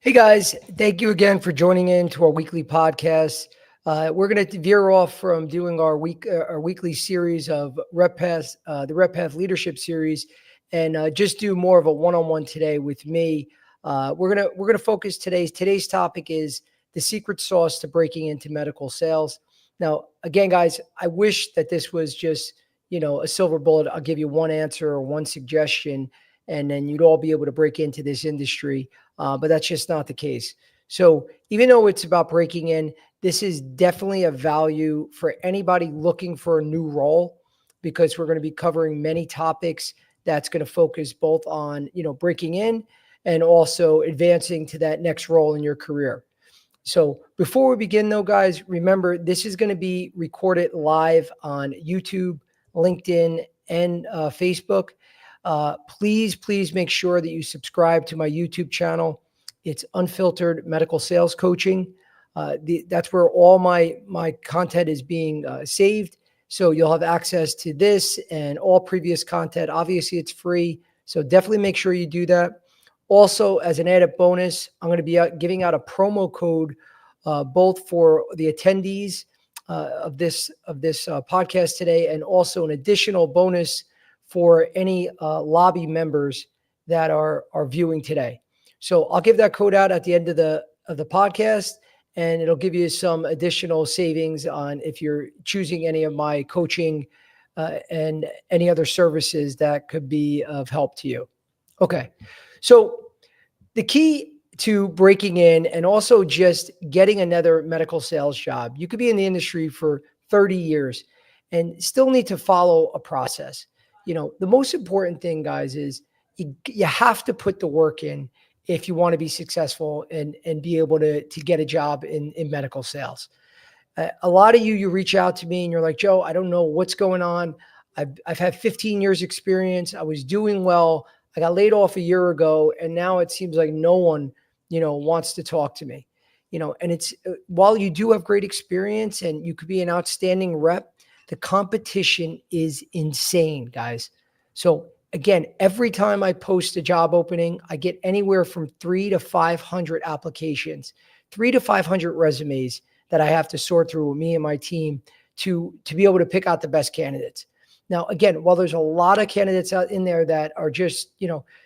Hey guys, thank you again for joining in to our weekly podcast. We're going to veer off from doing our weekly series of the Rep Path Leadership Series, and just do more of a one-on-one today with me. We're gonna focus today's topic is the secret sauce to breaking into medical sales. Now, again, guys, I wish that this was just a silver bullet. I'll give you one answer or one suggestion, and then you'd all be able to break into this industry. But that's just not the case. So even though it's about breaking in, this is definitely a value for anybody looking for a new role, because we're going to be covering many topics that's going to focus both on, breaking in and also advancing to that next role in your career. So before we begin though, guys, remember this is going to be recorded live on YouTube, LinkedIn, and Facebook. Please make sure that you subscribe to my YouTube channel. It's Unfiltered Medical Sales Coaching. That's where all my content is being saved. So you'll have access to this and all previous content. Obviously, it's free. So definitely make sure you do that. Also, as an added bonus, I'm going to be giving out a promo code both for the attendees of this podcast today, and also an additional bonus for any lobby members that are viewing today. So I'll give that code out at the end of the podcast, and it'll give you some additional savings on if you're choosing any of my coaching and any other services that could be of help to you. Okay, so the key to breaking in and also just getting another medical sales job, you could be in the industry for 30 years and still need to follow a process. The most important thing, guys, is you have to put the work in if you want to be successful and be able to get a job in medical sales. A lot of you reach out to me and you're like, Joe, I don't know what's going on. I've had 15 years experience. I was doing well. I got laid off a year ago, and now it seems like no one, wants to talk to me. And it's while you do have great experience and you could be an outstanding rep, the competition is insane, guys. So again, every time I post a job opening, I get anywhere from 300 to 500 applications, 300 to 500 resumes that I have to sort through with me and my team to be able to pick out the best candidates. Now, again, while there's a lot of candidates out in there that are just,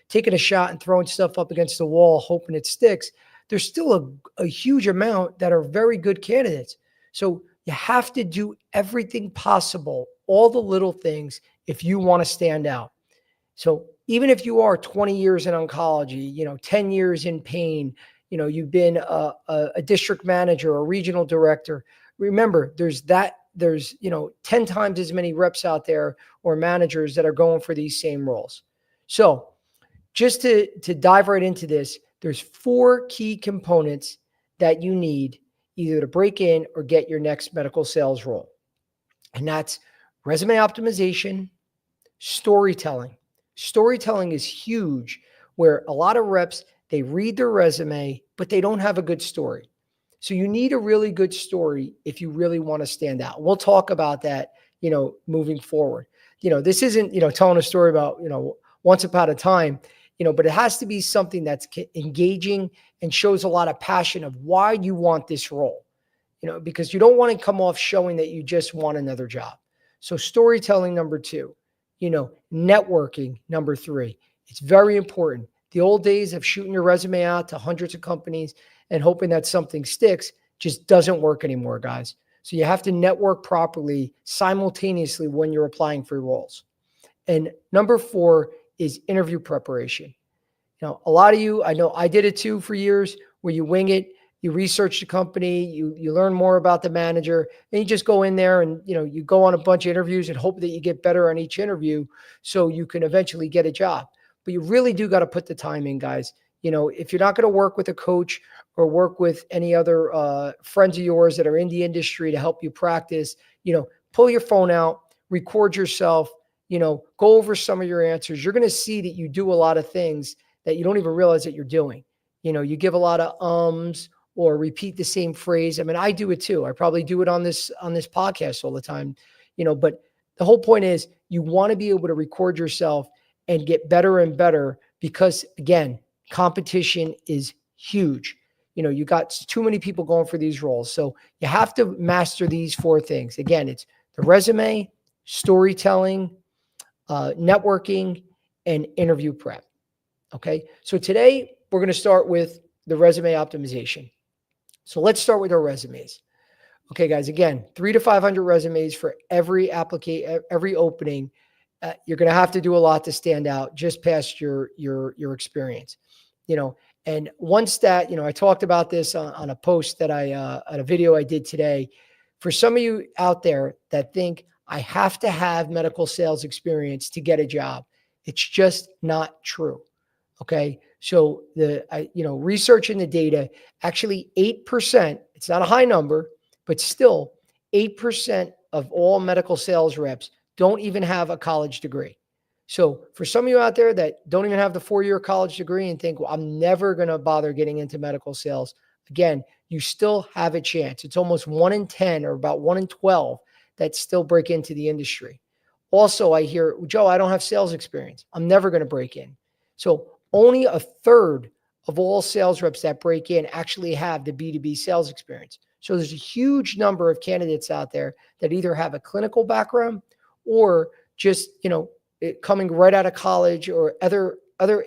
taking a shot and throwing stuff up against the wall, hoping it sticks, there's still a huge amount that are very good candidates. So you have to do everything possible, all the little things, if you want to stand out. So even if you are 20 years in oncology, 10 years in pain, you've been a district manager or regional director, remember there's 10 times as many reps out there or managers that are going for these same roles. So just to dive right into this, there's 4 key components that you need either to break in or get your next medical sales role. And that's resume optimization, storytelling. Storytelling is huge, where a lot of reps, they read their resume, but they don't have a good story. So you need a really good story if you really want to stand out. We'll talk about that, moving forward. This isn't, telling a story about, once upon a time, but it has to be something that's engaging and shows a lot of passion of why you want this role, because you don't want to come off showing that you just want another job. So storytelling, number 2, networking, number 3. It's very important. The old days of shooting your resume out to hundreds of companies and hoping that something sticks just doesn't work anymore, guys. So you have to network properly simultaneously when you're applying for roles. And number 4 is interview preparation. A lot of you, I know I did it too for years, where you wing it, you research the company, you learn more about the manager, and you just go in there and, you go on a bunch of interviews and hope that you get better on each interview so you can eventually get a job. But you really do got to put the time in, guys. If you're not going to work with a coach or work with any other friends of yours that are in the industry to help you practice, pull your phone out, record yourself, go over some of your answers. You're going to see that you do a lot of things that you don't even realize that you're doing. You give a lot of ums or repeat the same phrase. I mean, I do it too. I probably do it on this podcast all the time, but the whole point is you want to be able to record yourself and get better and better, because again, competition is huge. You got too many people going for these roles. So you have to master these 4 things. Again, it's the resume, storytelling, networking, and interview prep. Okay. So today we're going to start with the resume optimization. So let's start with our resumes. Okay, guys, again, 300 to 500 resumes for every every opening. You're going to have to do a lot to stand out just past your experience. You know, and one stat, I talked about this on a post that on a video I did today. For some of you out there that think I have to have medical sales experience to get a job, it's just not true. Okay. So researching the data, actually 8%, it's not a high number, but still 8% of all medical sales reps don't even have a college degree. So for some of you out there that don't even have the 4-year college degree and think, well, I'm never going to bother getting into medical sales. Again, you still have a chance. It's almost 1 in 10 or about 1 in 12 that still break into the industry. Also, I hear, Joe, I don't have sales experience. I'm never going to break in. So only a third of all sales reps that break in actually have the B2B sales experience. So there's a huge number of candidates out there that either have a clinical background or just, coming right out of college or other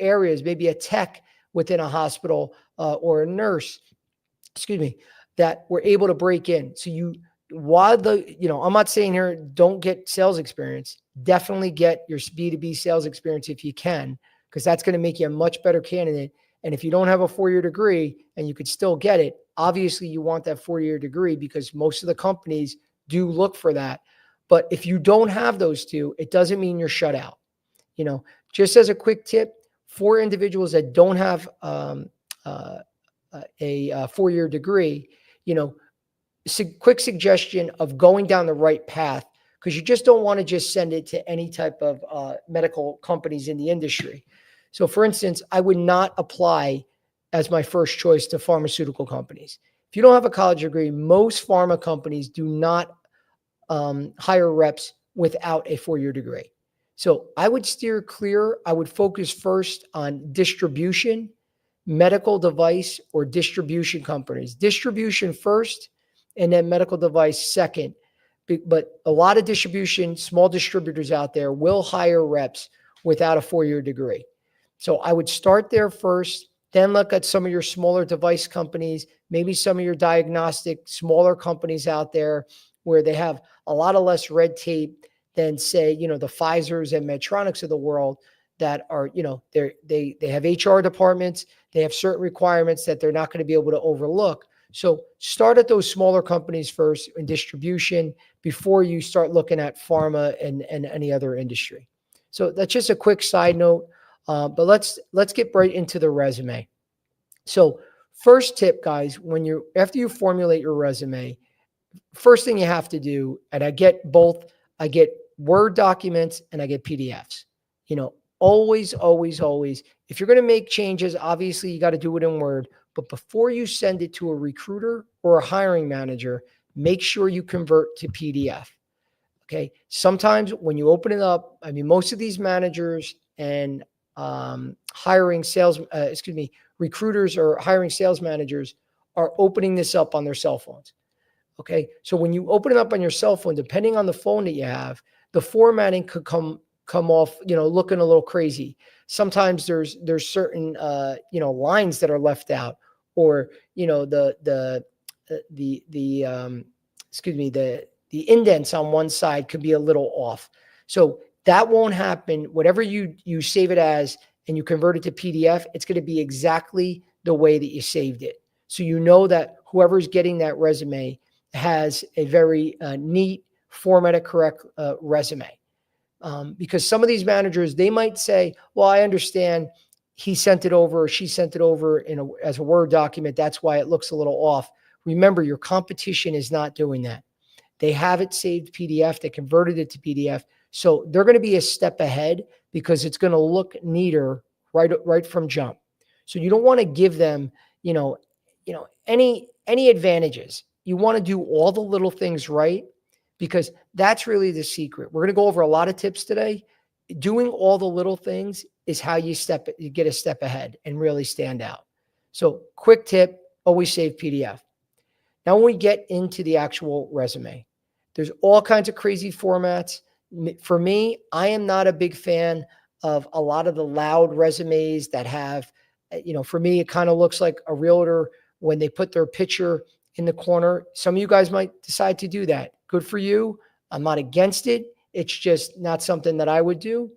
areas, maybe a tech within a hospital or a nurse, that were able to break in. So I'm not saying here, don't get sales experience. Definitely get your B2B sales experience if you can, because that's going to make you a much better candidate. And if you don't have a 4-year degree and you could still get it, obviously you want that 4-year degree because most of the companies do look for that. But if you don't have those two, it doesn't mean you're shut out. Just as a quick tip, for individuals that don't have a 4-year degree, quick suggestion of going down the right path, because you just don't want to just send it to any type of medical companies in the industry. So for instance, I would not apply as my first choice to pharmaceutical companies. If you don't have a college degree, most pharma companies do not hire reps without a 4-year degree. So I would steer clear. I would focus first on distribution, medical device, or distribution companies. Distribution first, and then medical device second. But a lot of small distributors out there will hire reps without a 4-year degree. So I would start there first, then look at some of your smaller device companies, maybe some of your diagnostic smaller companies out there where they have a lot of less red tape than, say, the Pfizers and Medtronics of the world that are, they have HR departments, they have certain requirements that they're not going to be able to overlook. So start at those smaller companies first in distribution before you start looking at pharma and any other industry. So that's just a quick side note. But let's get right into the resume. So first tip, guys, after you formulate your resume, first thing you have to do, and I get both, I get Word documents and I get PDFs. Always, if you're going to make changes, obviously you got to do it in Word, but before you send it to a recruiter or a hiring manager, make sure you convert to PDF. Okay. Sometimes when you open it up, most of these managers and recruiters or hiring sales managers are opening this up on their cell phones. Okay. So when you open it up on your cell phone, depending on the phone that you have, the formatting could come off, looking a little crazy. Sometimes there's certain, lines that are left out, or, the indents on one side could be a little off. So that won't happen. Whatever you save it as and you convert it to PDF, it's going to be exactly the way that you saved it. So that whoever's getting that resume has a very neat, formatted, correct resume. Because some of these managers, they might say, well, I understand he sent it over or she sent it over as a Word document. That's why it looks a little off. Remember, your competition is not doing that. They have it saved PDF. They converted it to PDF. So they're going to be a step ahead because it's going to look neater right from jump. So you don't want to give them, any advantages. You want to do all the little things right, because that's really the secret. We're going to go over a lot of tips today. Doing all the little things is how you get a step ahead and really stand out. So quick tip, always save PDF. Now, when we get into the actual resume, there's all kinds of crazy formats. For me, I am not a big fan of a lot of the loud resumes that have, for me, it kind of looks like a realtor when they put their picture in the corner. Some of you guys might decide to do that. Good for you. I'm not against it. It's just not something that I would do.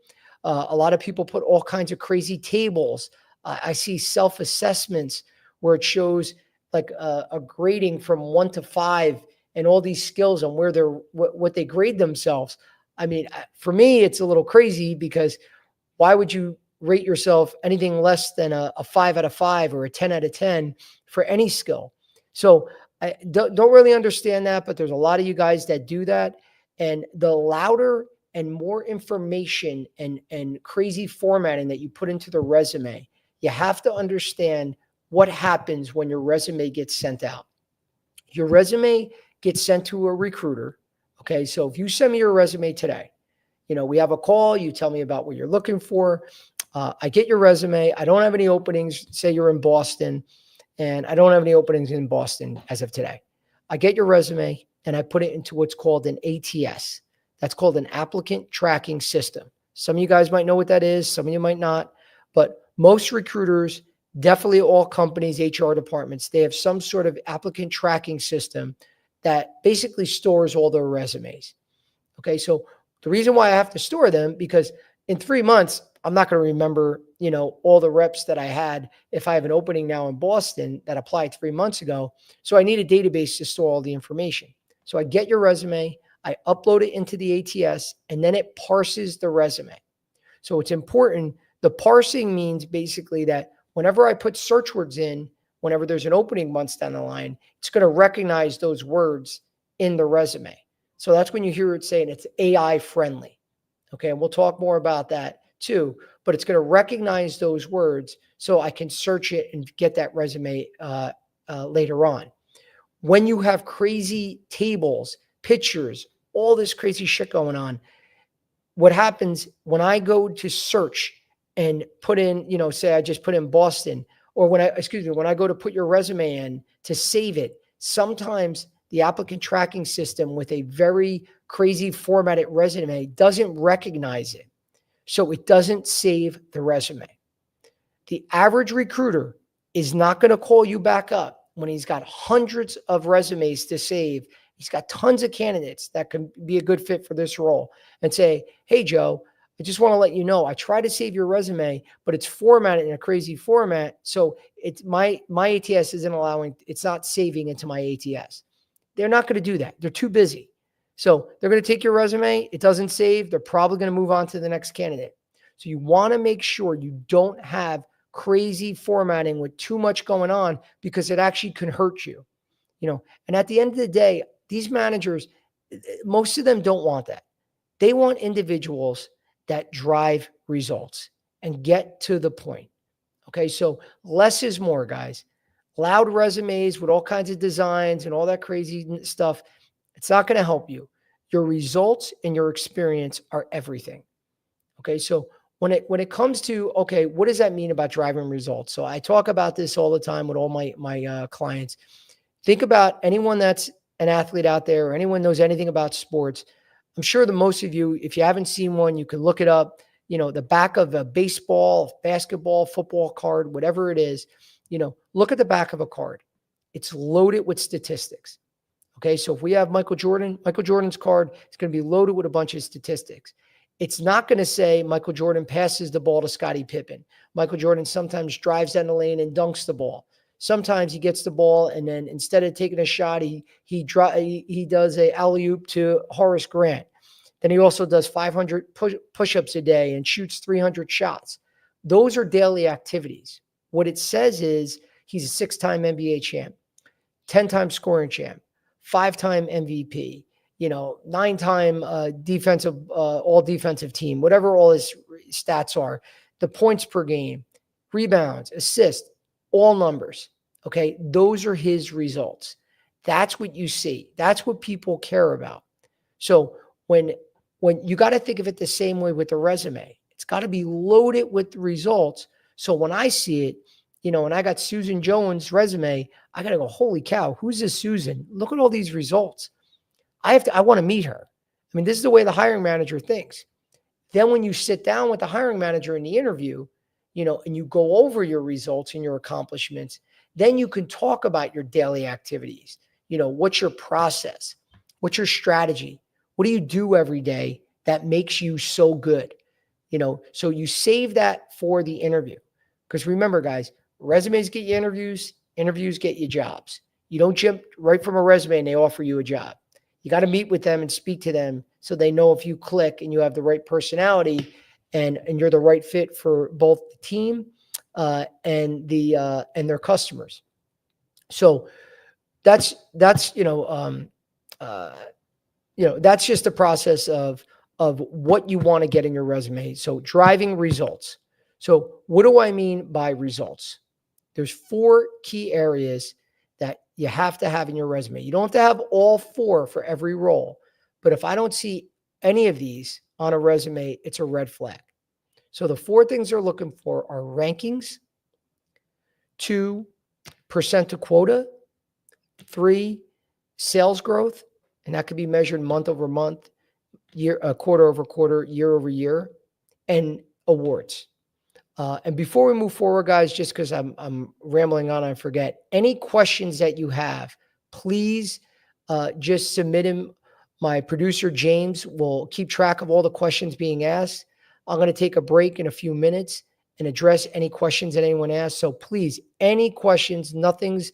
A lot of people put all kinds of crazy tables. I see self assessments where it shows like a grading from 1 to 5 and all these skills and where they're what they grade themselves. I mean, for me, it's a little crazy because why would you rate yourself anything less than a 5 out of 5 or a 10 out of 10 for any skill? So I don't really understand that, but there's a lot of you guys that do that. And the louder and more information and crazy formatting that you put into the resume, you have to understand what happens when your resume gets sent out. Your resume gets sent to a recruiter. Okay. So if you send me your resume today, we have a call, you tell me about what you're looking for. I get your resume. I don't have any openings. Say you're in Boston, and I don't have any openings in Boston as of today. I get your resume and I put it into what's called an ATS. That's called an applicant tracking system. Some of you guys might know what that is. Some of you might not, but most recruiters, definitely all companies, HR departments, they have some sort of applicant tracking system that basically stores all their resumes. Okay. So the reason why I have to store them, because in 3 months, I'm not going to remember, all the reps that I had if I have an opening now in Boston that applied 3 months ago. So I need a database to store all the information. So I get your resume, I upload it into the ATS, and then it parses the resume. So it's important. The parsing means basically that whenever I put search words in, whenever there's an opening months down the line, it's going to recognize those words in the resume. So that's when you hear it saying it's AI friendly. Okay. And we'll talk more about that too, but it's going to recognize those words so I can search it and get that resume later on. When you have crazy tables, pictures, all this crazy shit going on, what happens when I go to search and put in, say I just put in Boston, or when I go to put your resume in to save it, sometimes the applicant tracking system with a very crazy formatted resume doesn't recognize it. So it doesn't save the resume. The average recruiter is not going to call you back up when he's got hundreds of resumes to save. He's got tons of candidates that can be a good fit for this role and say, hey, Joe, I just want to let you know, I try to save your resume, but it's formatted in a crazy format. So it's my ATS isn't allowing, it's not saving into my ATS. They're not going to do that. They're too busy. So they're going to take your resume. It doesn't save. They're probably going to move on to the next candidate. So you want to make sure you don't have crazy formatting with too much going on, because it actually can hurt you. And at the end of the day, these managers, most of them don't want that. They want individuals that drive results and get to the point. Okay. So less is more, guys. Loud resumes with all kinds of designs and all that crazy stuff, it's not going to help you. Your results and your experience are everything. Okay. So when it comes to, okay, what does that mean about driving results? So I talk about this all the time with all my clients. Think about anyone that's an athlete out there, or anyone knows anything about sports. I'm sure that most of you, if you haven't seen one, you can look it up. The back of a baseball, basketball, football card, whatever it is, look at the back of a card. It's loaded with statistics. Okay. So if we have Michael Jordan's card, it's going to be loaded with a bunch of statistics. It's not going to say Michael Jordan passes the ball to Scottie Pippen. Michael Jordan sometimes drives down the lane and dunks the ball. Sometimes he gets the ball, and then instead of taking a shot, he does a alley-oop to Horace Grant. Then he also does 500 push-ups a day and shoots 300 shots. Those are daily activities. What it says is he's a 6-time NBA champ, 10-time scoring champ, 5-time MVP, 9-time defensive, all defensive team, whatever all his stats are, the points per game, rebounds, assists, all numbers. Okay. Those are his results. That's what you see. That's what people care about. So when you got to think of it the same way with the resume, it's got to be loaded with the results. So when I see it, and I got Susan Jones' resume. I got to go, holy cow, who's this Susan? Look at all these results. I want to meet her. I mean, this is the way the hiring manager thinks. Then when you sit down with the hiring manager in the interview, and you go over your results and your accomplishments, then you can talk about your daily activities. What's your process? What's your strategy? What do you do every day that makes you so good? So you save that for the interview. Because remember, guys, resumes get you interviews, interviews get you jobs. You don't jump right from a resume and they offer you a job. You got to meet with them and speak to them so they know if you click and you have the right personality and you're the right fit for both the team and their customers. So that's that's just the process of what you want to get in your resume. So driving results. So what do I mean by results? There's 4 key areas that you have to have in your resume. You don't have to have all 4 for every role, but if I don't see any of these on a resume, it's a red flag. So the 4 things they're looking for are rankings, 2, percent to quota, 3, sales growth, and that could be measured month over month, quarter over quarter, year over year, and awards. And before we move forward, guys, just because I'm rambling on, I forget, any questions that you have, please just submit them. My producer, James, will keep track of all the questions being asked. I'm going to take a break in a few minutes and address any questions that anyone asks. So please, any questions, nothing's,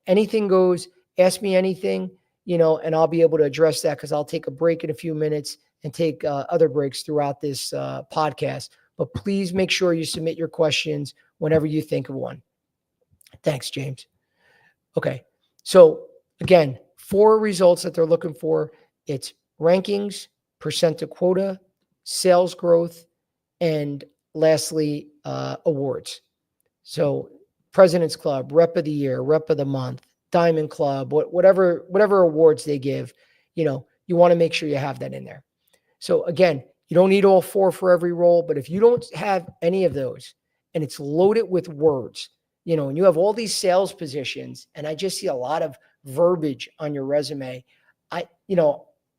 anything goes, ask me anything, and I'll be able to address that because I'll take a break in a few minutes and take other breaks throughout this podcast. But please make sure you submit your questions whenever you think of one. Thanks, James. Okay. So again, 4 results that they're looking for. It's rankings, percent to quota, sales growth, and lastly, awards. So President's Club, Rep of the Year, Rep of the Month, Diamond Club, whatever awards they give, you want to make sure you have that in there. So again, you don't need all 4 for every role, but if you don't have any of those and it's loaded with words, and you have all these sales positions, and I just see a lot of verbiage on your resume,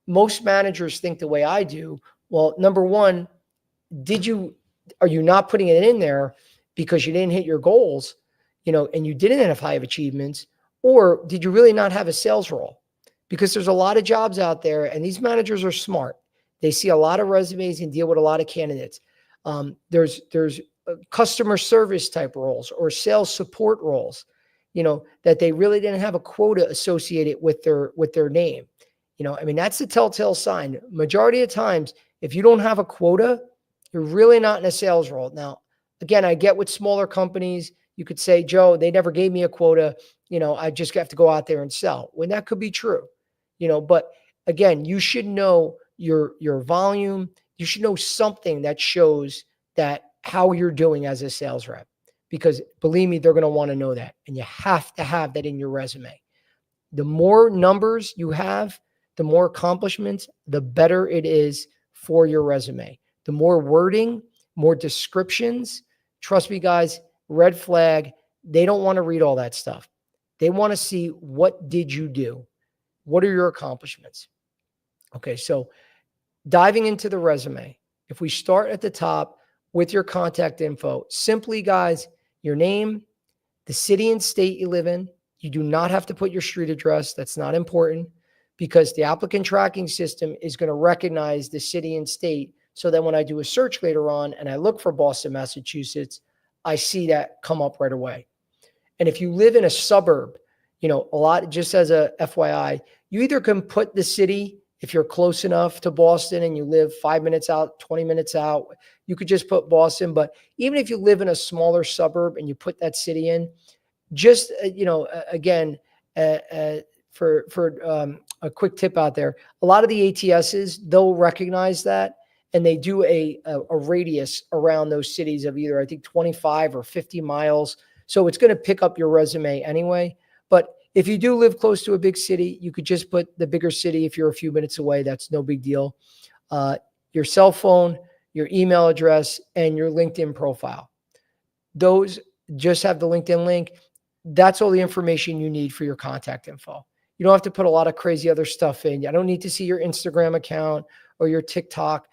most managers think the way I do. Well, number one, are you not putting it in there because you didn't hit your goals, and you didn't have high achievements, or did you really not have a sales role? Because there's a lot of jobs out there, and these managers are smart. They see a lot of resumes and deal with a lot of candidates. There's customer service type roles or sales support roles, that they really didn't have a quota associated with their name. That's the telltale sign. Majority of times, if you don't have a quota, you're really not in a sales role. Now, again, I get with smaller companies, you could say, Joe, they never gave me a quota. I just have to go out there and sell. When that could be true, but again, you should know your volume. You should know something that shows that how you're doing as a sales rep, because believe me, they're going to want to know that. And you have to have that in your resume. The more numbers you have, the more accomplishments, the better it is for your resume. The more wording, more descriptions, trust me, guys, red flag. They don't want to read all that stuff. They want to see, what did you do? What are your accomplishments? Okay, so diving into the resume, if we start at the top with your contact info, simply, guys, your name, the city and state you live in. You do not have to put your street address. That's not important, because the applicant tracking system is going to recognize the city and state. So then when I do a search later on and I look for Boston, Massachusetts, I see that come up right away. And if you live in a suburb, a lot, just as a FYI, you either can put the city, if you're close enough to Boston and you live 5 minutes out, 20 minutes out, you could just put Boston. But even if you live in a smaller suburb and you put that city in, just, again, for a quick tip out there, a lot of the ATSs, they'll recognize that, and they do a radius around those cities of either, I think, 25 or 50 miles. So it's going to pick up your resume anyway. But if you do live close to a big city, you could just put the bigger city. If you're a few minutes away, that's no big deal. Your cell phone, your email address, and your LinkedIn profile. Those just have the LinkedIn link. That's all the information you need for your contact info. You don't have to put a lot of crazy other stuff in. I don't need to see your Instagram account or your TikTok,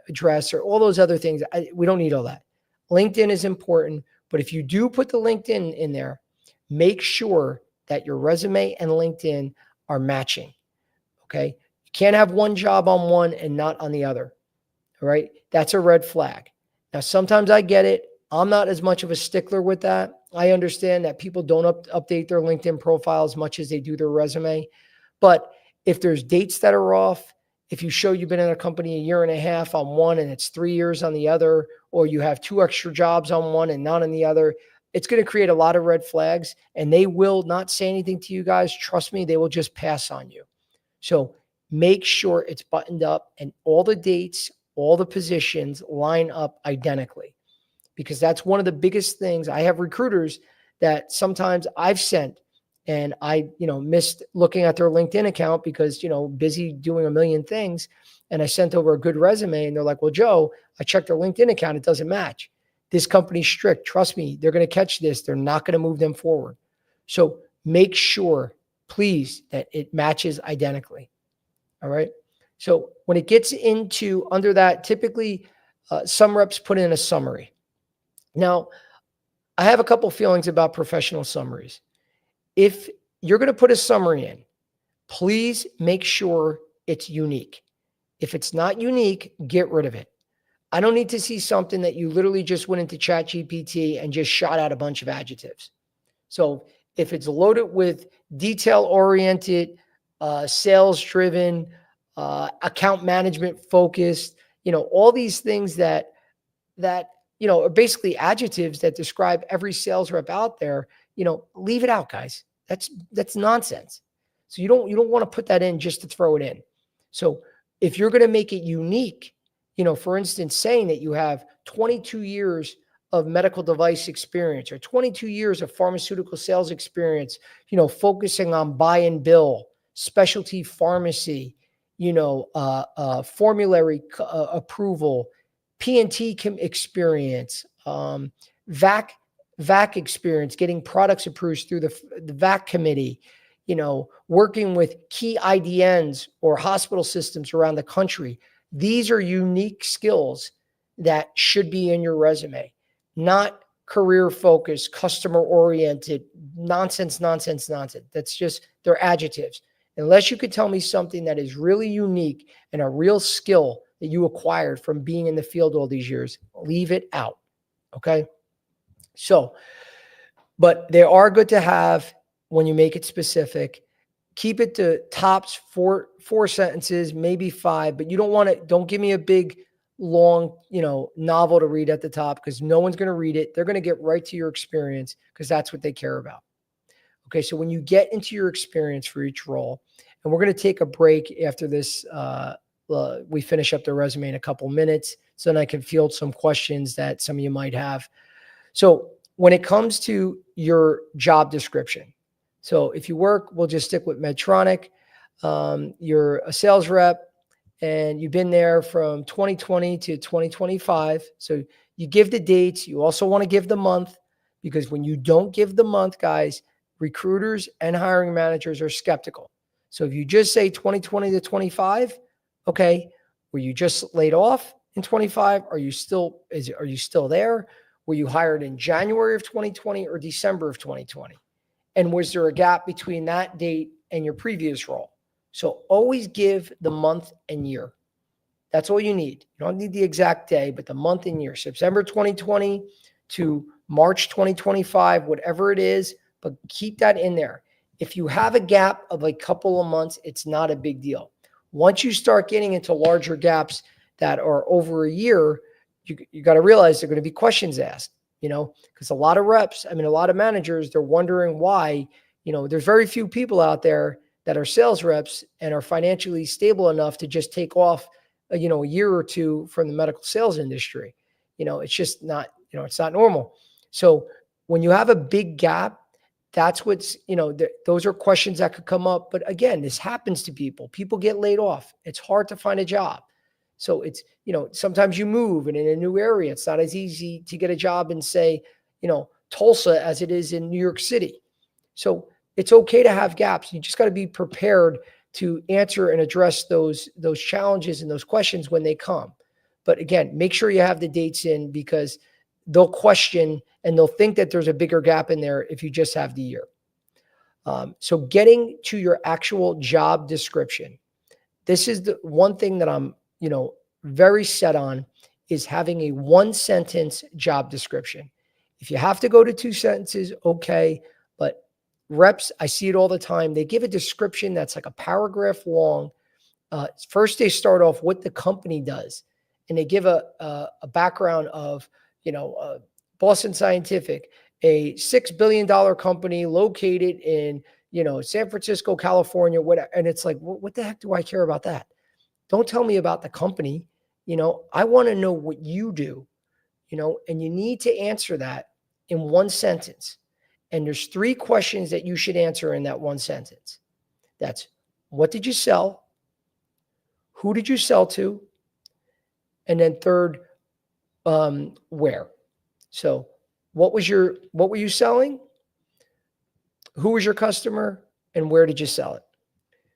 address or all those other things. We don't need all that. LinkedIn is important, but if you do put the LinkedIn in there, make sure that your resume and LinkedIn are matching. Okay. You can't have one job on one and not on the other. All right. That's a red flag. Now, sometimes I get it. I'm not as much of a stickler with that. I understand that people don't update their LinkedIn profile as much as they do their resume. But if there's dates that are off, if you show you've been in a company a year and a half on one and it's 3 years on the other, or you have 2 extra jobs on one and not on the other, it's going to create a lot of red flags, and they will not say anything to you guys. Trust me, they will just pass on you. So make sure it's buttoned up and all the dates, all the positions line up identically, because that's one of the biggest things. I have recruiters that sometimes I've sent and I, missed looking at their LinkedIn account because, busy doing a million things. And I sent over a good resume and they're like, well, Joe, I checked their LinkedIn account. It doesn't match. This company's strict. Trust me, they're going to catch this. They're not going to move them forward. So make sure, please, that it matches identically. All right. So when it gets into under that, typically some reps put in a summary. Now, I have a couple feelings about professional summaries. If you're going to put a summary in, please make sure it's unique. If it's not unique, get rid of it. I don't need to see something that you literally just went into ChatGPT and just shot out a bunch of adjectives. So if it's loaded with detail-oriented, sales-driven, account management focused, all these things that are basically adjectives that describe every sales rep out there, leave it out, guys. That's nonsense. So you don't want to put that in just to throw it in. So if you're going to make it unique, for instance, saying that you have 22 years of medical device experience or 22 years of pharmaceutical sales experience, focusing on buy and bill, specialty pharmacy, formulary approval, P&T experience, VAC experience, getting products approved through the VAC committee, working with key IDNs or hospital systems around the country. These are unique skills that should be in your resume, not career focused, customer oriented, nonsense. That's just, they're adjectives. Unless you could tell me something that is really unique and a real skill that you acquired from being in the field all these years, leave it out. Okay. So, but they are good to have when you make it specific. Keep it to tops four sentences, maybe 5, but you don't give me a big, long, novel to read at the top, because no one's going to read it. They're going to get right to your experience because that's what they care about. Okay. So when you get into your experience for each role, and we're going to take a break after this, we finish up the resume in a couple minutes, so then I can field some questions that some of you might have. So when it comes to your job description, so if you work, we'll just stick with Medtronic. You're a sales rep and you've been there from 2020 to 2025. So you give the dates. You also want to give the month, because when you don't give the month, guys, recruiters and hiring managers are skeptical. So if you just say 2020 to 25, okay, were you just laid off in 25? Are you still there? Were you hired in January of 2020 or December of 2020? And was there a gap between that date and your previous role? So always give the month and year. That's all you need. You don't need the exact day, but the month and year. September 2020 to March 2025, whatever it is, but keep that in there. If you have a gap of a couple of months, it's not a big deal. Once you start getting into larger gaps that are over a year, you got to realize there are going to be questions asked, because a lot of reps, a lot of managers, they're wondering why, there's very few people out there that are sales reps and are financially stable enough to just take off, a year or two from the medical sales industry. It's just not, it's not normal. So when you have a big gap, that's what's, those are questions that could come up. But again, this happens to people. People get laid off. It's hard to find a job. So it's, sometimes you move and in a new area, it's not as easy to get a job in, say, Tulsa as it is in New York City. So it's okay to have gaps. You just got to be prepared to answer and address those challenges and those questions when they come. But again, make sure you have the dates in, because they'll question and they'll think that there's a bigger gap in there if you just have the year. So getting to your actual job description, this is the one thing that I'm, very set on, is having a one sentence job description. If you have to go to two sentences, okay. But reps, I see it all the time. They give a description that's like a paragraph long. First, they start off what the company does, and they give a background of, Boston Scientific, a $6 billion company located in, San Francisco, California, whatever. And it's like, what the heck do I care about that? Don't tell me about the company. I want to know what you do, and you need to answer that in one sentence. And there's three questions that you should answer in that one sentence. That's, what did you sell? Who did you sell to? And then third, where? So what were you selling? Who was your customer? And where did you sell it?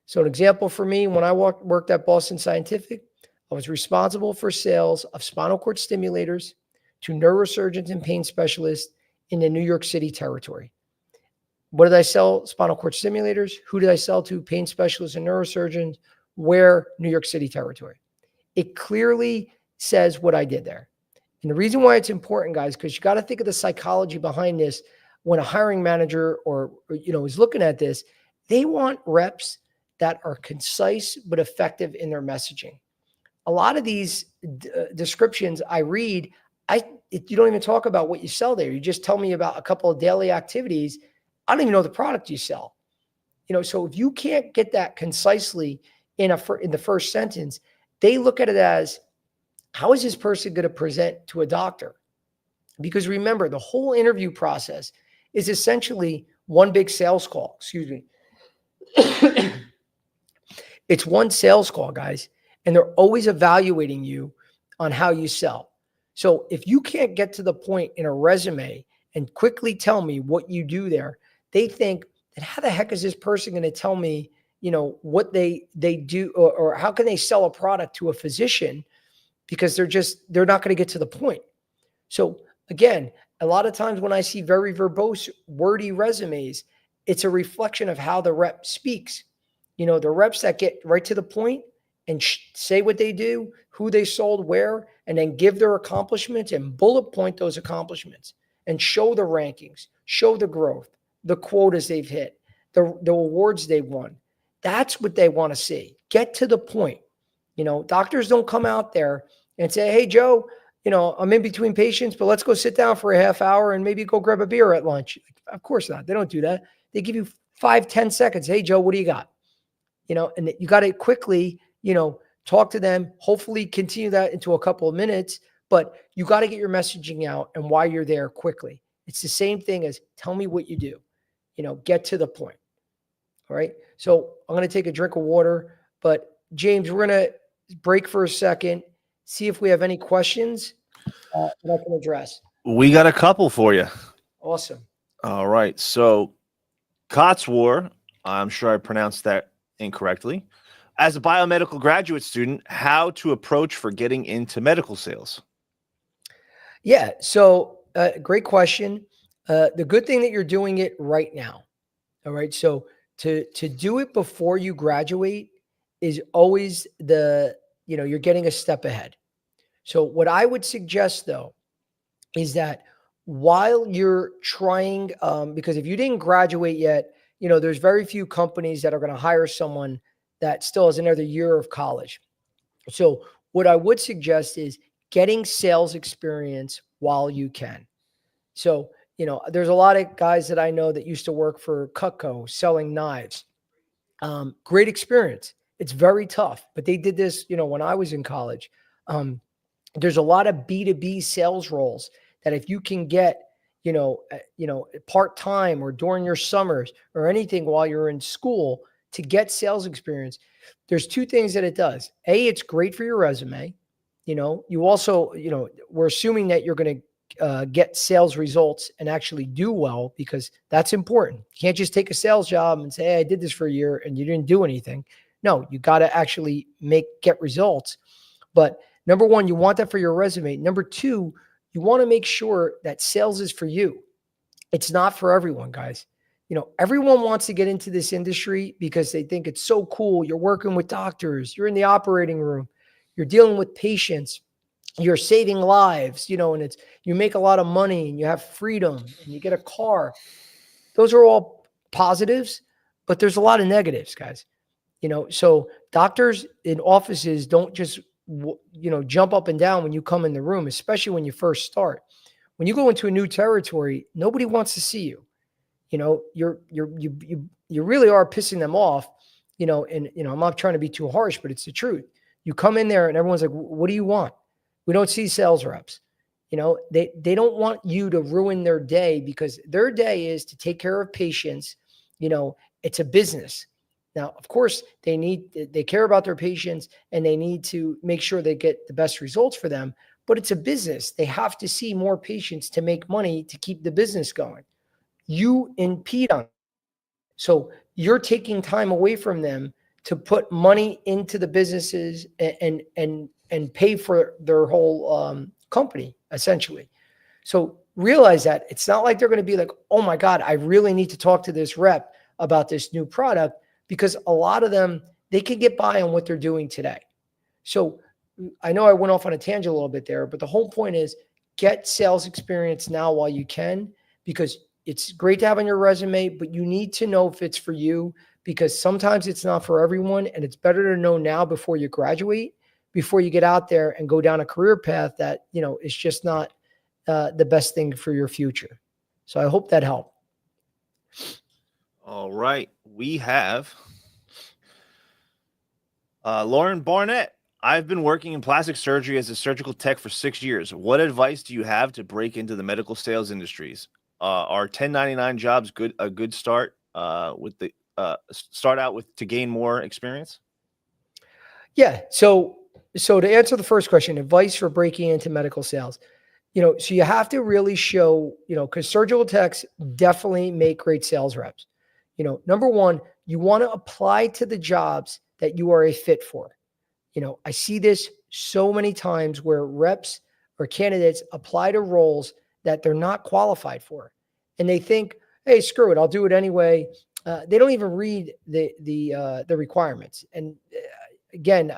So an example for me, when I worked at Boston Scientific, I was responsible for sales of spinal cord stimulators to neurosurgeons and pain specialists in the New York City territory. What did I sell? Spinal cord stimulators. Who did I sell to? Pain specialists and neurosurgeons. Where? New York City territory. It clearly says what I did there. And the reason why it's important, guys, because you got to think of the psychology behind this. When a hiring manager or is looking at this, they want reps that are concise but effective in their messaging. A lot of these descriptions I read, you don't even talk about what you sell there. You just tell me about a couple of daily activities. I don't even know the product you sell. So if you can't get that concisely in the first sentence, they look at it as, how is this person going to present to a doctor? Because remember, the whole interview process is essentially one big sales call. Excuse me. It's one sales call, guys, and they're always evaluating you on how you sell. So if you can't get to the point in a resume and quickly tell me what you do there, they think that, how the heck is this person going to tell me, what they do, or how can they sell a product to a physician? Because they're not going to get to the point. So again, a lot of times when I see very verbose, wordy resumes, it's a reflection of how the rep speaks. The reps that get right to the point and say what they do, who they sold, where, and then give their accomplishments and bullet point those accomplishments and show the rankings, show the growth, the quotas they've hit, the awards they've won. That's what they want to see. Get to the point. Doctors don't come out there and say, hey, Joe, I'm in between patients, but let's go sit down for a half hour and maybe go grab a beer at lunch. Of course not. They don't do that. They give you 5-10 seconds. Hey, Joe, what do you got? And you got to quickly, talk to them, hopefully continue that into a couple of minutes, but you got to get your messaging out and why you're there quickly. It's the same thing as, tell me what you do, get to the point. All right. So I'm going to take a drink of water, but James, we're going to break for a second, see if we have any questions that I can address. We got a couple for you. Awesome. All right. So Cotswar, I'm sure I pronounced that incorrectly. As a biomedical graduate student, how to approach for getting into medical sales? Yeah. So great question. The good thing that you're doing it right now. All right. So to do it before you graduate is always you're getting a step ahead. So what I would suggest though, is that while you're trying, because if you didn't graduate yet, there's very few companies that are going to hire someone that still has another year of college. So what I would suggest is getting sales experience while you can. So, there's a lot of guys that I know that used to work for Cutco selling knives. Great experience. It's very tough, but they did this, when I was in college. There's a lot of B2B sales roles that if you can get, part-time or during your summers or anything while you're in school to get sales experience, there's two things that it does. A, it's great for your resume. You also, we're assuming that you're going to get sales results and actually do well, because that's important. You can't just take a sales job and say, hey, I did this for a year and you didn't do anything. No, you got to actually get results. But number one, you want that for your resume. Number two, you want to make sure that sales is for you. It's not for everyone, guys. Everyone wants to get into this industry because they think it's so cool. You're working with doctors, you're in the operating room, you're dealing with patients, you're saving lives, and you make a lot of money and you have freedom and you get a car. Those are all positives, but there's a lot of negatives, guys. So doctors in offices don't just jump up and down when you come in the room, especially when you first start. When you go into a new territory, nobody wants to see you. You really are pissing them off. And I'm not trying to be too harsh, but it's the truth. You come in there and everyone's like, what do you want? We don't see sales reps. They don't want you to ruin their day, because their day is to take care of patients. It's a business. Now, of course, they care about their patients and they need to make sure they get the best results for them, but it's a business. They have to see more patients to make money to keep the business going. You impede on. So you're taking time away from them to put money into the businesses and pay for their whole company, essentially. So realize that it's not like they're going to be like, oh my God, I really need to talk to this rep about this new product, because a lot of them, they can get by on what they're doing today. So I know I went off on a tangent a little bit there, but the whole point is get sales experience now while you can, because it's great to have on your resume, but you need to know if it's for you, because sometimes it's not for everyone. And it's better to know now before you graduate, before you get out there and go down a career path that, is just not the best thing for your future. So I hope that helped. All right. We have Lauren Barnett. I've been working in plastic surgery as a surgical tech for 6 years. What advice do you have to break into the medical sales industries? Are 1099 jobs a good start start out with to gain more experience? Yeah. So to answer the first question, advice for breaking into medical sales, so you have to really show, because surgical techs definitely make great sales reps. Number one, you want to apply to the jobs that you are a fit for. I see this so many times where reps or candidates apply to roles that they're not qualified for, and they think, "Hey, screw it, I'll do it anyway." They don't even read the requirements. And again,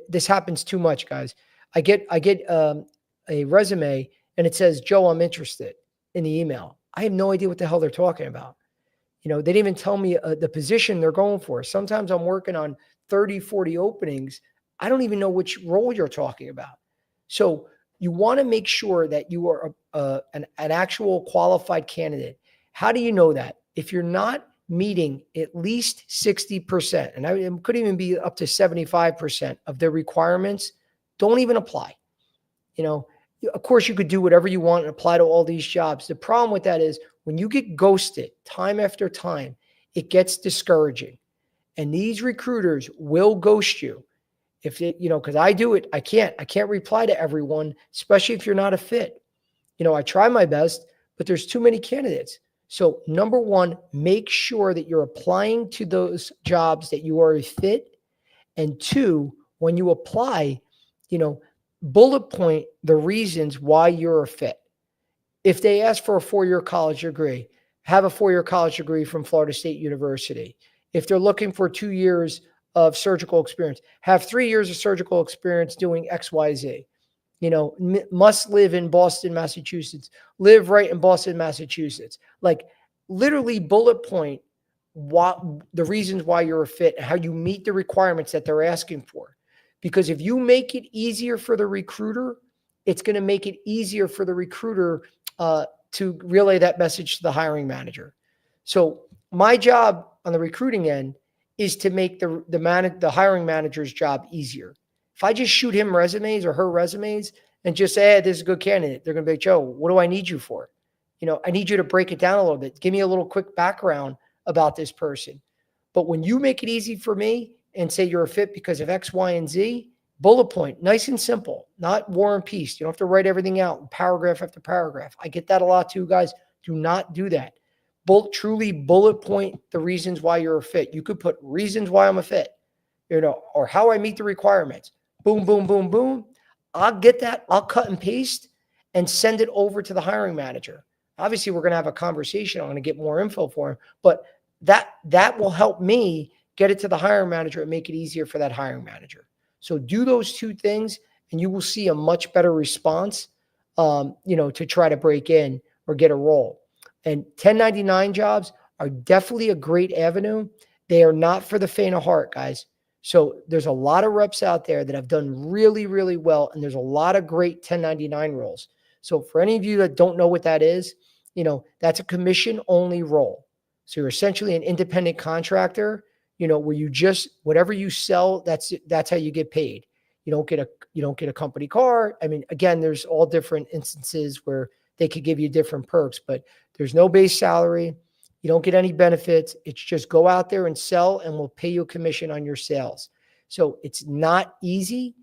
this happens too much, guys. I get a resume and it says, "Joe, I'm interested," in the email. I have no idea what the hell they're talking about. They didn't even tell me the position they're going for. Sometimes I'm working on 30, 40 openings. I don't even know which role you're talking about. So you want to make sure that you are an actual qualified candidate. How do you know that? If you're not meeting at least 60%, and it could even be up to 75% of the requirements, don't even apply. Of course, you could do whatever you want and apply to all these jobs. The problem with that is when you get ghosted time after time, it gets discouraging. And these recruiters will ghost you. If it, because I do it, I can't reply to everyone, especially if you're not a fit. I try my best, but there's too many candidates. So number one, make sure that you're applying to those jobs that you are a fit. And two, when you apply, bullet point the reasons why you're a fit. If they ask for a 4-year college degree, have a 4-year college degree from Florida State University. If they're looking for 2 years of surgical experience, have 3 years of surgical experience doing XYZ. Must live in Boston, Massachusetts, live right in Boston, Massachusetts. Like literally bullet point what the reasons why you're a fit and how you meet the requirements that they're asking for. Because if you make it easier for the recruiter, it's going to make it easier for the recruiter to relay that message to the hiring manager. So my job on the recruiting end is to make the hiring manager's job easier. If I just shoot him resumes or her resumes and just say, hey, this is a good candidate, they're going to be like, Joe, what do I need you for? I need you to break it down a little bit. Give me a little quick background about this person. But when you make it easy for me and say you're a fit because of X, Y, and Z, bullet point, nice and simple, not war and peace. You don't have to write everything out paragraph after paragraph. I get that a lot too, guys. Do not do that. Truly bullet point the reasons why you're a fit. You could put reasons why I'm a fit, or how I meet the requirements. Boom, boom, boom, boom. I'll get that. I'll cut and paste and send it over to the hiring manager. Obviously, we're going to have a conversation. I'm going to get more info for him, but that will help me get it to the hiring manager and make it easier for that hiring manager. So do those two things, and you will see a much better response, to try to break in or get a role. And 1099 jobs are definitely a great avenue. They are not for the faint of heart, guys. So there's a lot of reps out there that have done really, really well, and there's a lot of great 1099 roles. So for any of you that don't know what that is, that's a commission-only role. So you're essentially an independent contractor, where you just whatever you sell, that's how you get paid. You don't get a company car. I mean, again, there's all different instances where they could give you different perks, but there's no base salary. You don't get any benefits. It's just go out there and sell, and we'll pay you a commission on your sales. So it's not easy,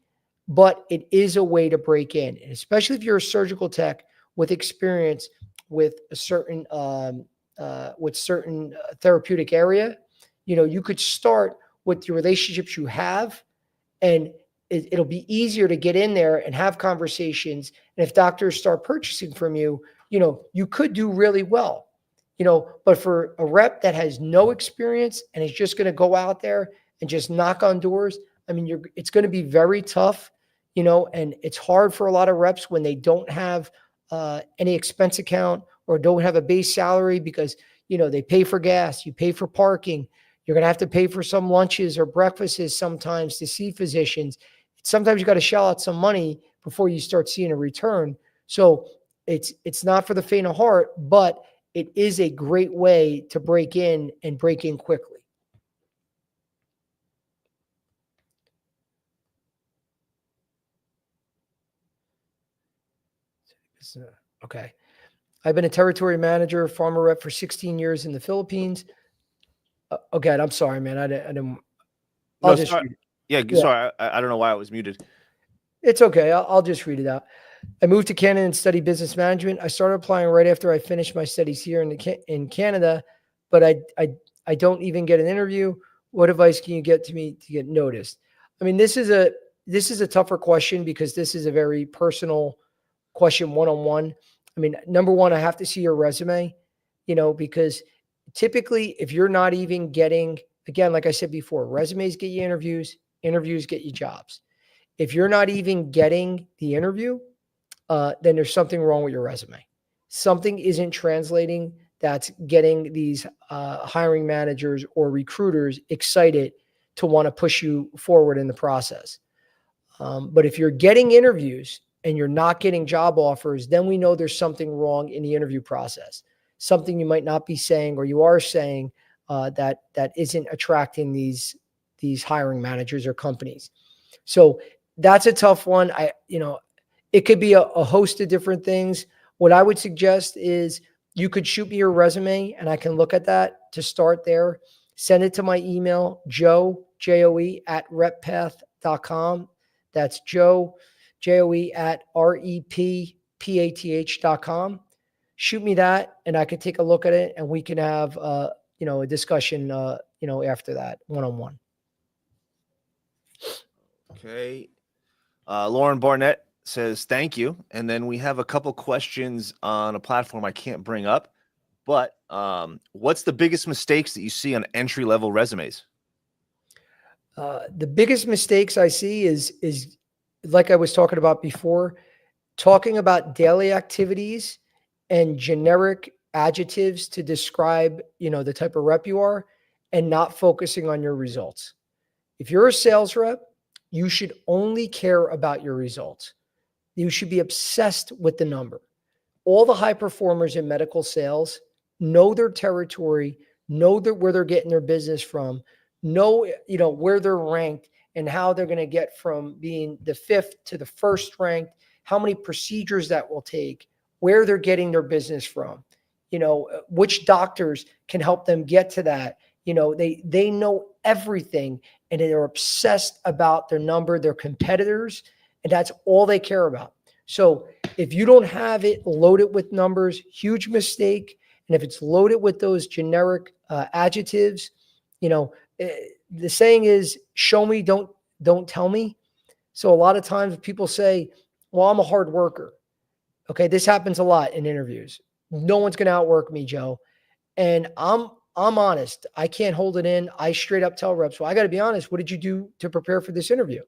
but it is a way to break in, and especially if you're a surgical tech with experience with a certain therapeutic area. You could start with the relationships you have, and it'll be easier to get in there and have conversations. And if doctors start purchasing from you, you could do really well. But for a rep that has no experience and is just going to go out there and just knock on doors, I mean, it's going to be very tough, and it's hard for a lot of reps when they don't have any expense account or don't have a base salary because, they pay for gas, you pay for parking. You're going to have to pay for some lunches or breakfasts sometimes to see physicians. Sometimes you got to shell out some money before you start seeing a return. So it's not for the faint of heart, but it is a great way to break in and break in quickly. Okay. I've been a territory manager, farmer rep for 16 years in the Philippines. Okay, I'm sorry, man. I didn't. I'll just sorry. read it. Yeah, sorry. I don't know why I was muted. It's okay. I'll just read it out. I moved to Canada and studied business management. I started applying right after I finished my studies here in Canada, but I don't even get an interview. What advice can you get to me to get noticed? I mean, this is a tougher question because this is a very personal question one-on-one. I mean, number one, I have to see your resume, because typically if you're not even getting, again, like I said before, resumes get you interviews, interviews get you jobs. If you're not even getting the interview, then there's something wrong with your resume. Something isn't translating that's getting these hiring managers or recruiters excited to want to push you forward in the process. But if you're getting interviews and you're not getting job offers, then we know there's something wrong in the interview process. Something you might not be saying or you are saying that isn't attracting these hiring managers or companies. So that's a tough one. It could be a host of different things. What I would suggest is you could shoot me your resume and I can look at that to start there. Send it to my email, Joe, J-O-E, @reppath.com. That's Joe, J-O-E, @REPPATH.com. Shoot me that and I can take a look at it and we can have, a discussion, after that one-on-one. Okay. Lauren Barnett says thank you. And then we have a couple questions on a platform I can't bring up. But what's the biggest mistakes that you see on entry-level resumes? The biggest mistakes I see is like I was talking about before, talking about daily activities and generic adjectives to describe, the type of rep you are and not focusing on your results. If you're a sales rep, you should only care about your results. You should be obsessed with the number. All the high performers in medical sales know their territory, know where they're getting their business from, know, where they're ranked and how they're going to get from being the 5th to the 1st ranked, how many procedures that will take, where they're getting their business from, which doctors can help them get to that They know everything, and they're obsessed about their number, their competitors, and that's all they care about. So if you don't have it loaded with numbers, huge mistake. And if it's loaded with those generic adjectives, you know, eh, the saying is, "Show me, don't tell me." So a lot of times people say, "Well, I'm a hard worker." Okay, this happens a lot in interviews. No one's going to outwork me, Joe. And I'm honest. I can't hold it in. I straight up tell reps, "Well, I got to be honest. What did you do to prepare for this interview?"